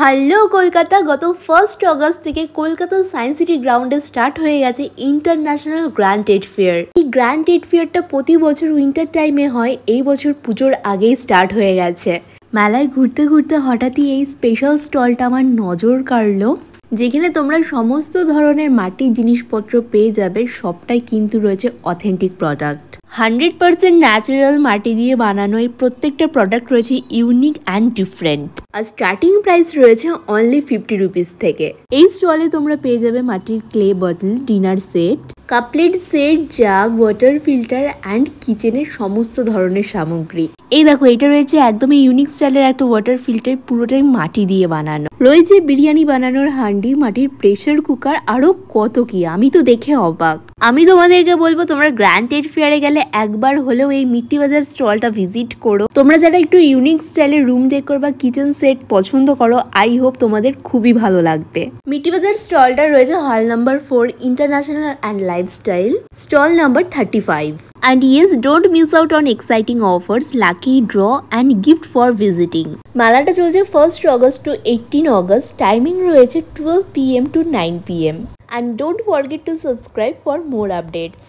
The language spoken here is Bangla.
হ্যালো কলকাতা, গত 1 অগস্ট থেকে কলকাতা সায়েন্স সিটি গ্রাউন্ডে স্টার্ট হয়ে গেছে ইন্টারন্যাশনাল গ্র্যান্ড ট্রেড ফেয়ার। এই গ্র্যান্ড ট্রেড ফেয়ারটা প্রতি বছর উইন্টার টাইমে হয়, এই বছর পুজোর আগেই স্টার্ট হয়ে গেছে। মেলায় ঘুরতে ঘুরতে হঠাৎই এই স্পেশাল স্টলটা আমার নজর কাড়লো, যেখানে তোমরা সমস্ত ধরনের মাটির জিনিসপত্র পেয়ে যাবে। সবটাই কিন্তু রয়েছে অথেন্টিক প্রোডাক্ট, 100% ন্যাচারাল মাটি দিয়ে বানানো। এই প্রত্যেকটা প্রোডাক্ট রয়েছে ইউনিক অ্যান্ড ডিফারেন্ট, আর স্টার্টিং প্রাইস রয়েছে অনলি 50 রুপিস থেকে। এই স্টলে তোমরা পেয়ে যাবে মাটির clay bottle, dinner set, cup plate set, jug, water filter and কিচেনের সমস্ত ধরনের সামগ্রী। এই দেখো, এটা রয়েছে একদমই ইউনিক স্টাইলের একটা ওয়াটার ফিল্টার, পুরোটাই মাটি দিয়ে বানানো। রয়েছে বিরিয়ানি বানানোর হান্ডি, মাটির প্রেসার কুকার, আরো কত কি, আমি তো দেখে অবাক। আমি তোমাদেরকে বলবো, তোমরা গ্র্যান্ড ট্রেড ফেয়ারে গেলে একবার হলেও এই মিট্টি বাজার স্টলটা ভিজিট করো। তোমরা যারা একটু ইউনিক স্টাইলের রুম ডেকোর বা কিচেন সেট পছন্দ করো, আই হোপ তোমাদের খুবই ভালো লাগবে। মিট্টি বাজার স্টলটা রয়েছে হল number 4, international and lifestyle, stall number 35। And yes, don't miss out on exciting offers, lucky draw and gift for visiting. মেলাটা চলছে 1 অগস্ট টু 18 অগস্ট। টাইমিং রয়েছে 12 PM to 9 PM. And don't forget to subscribe for more updates.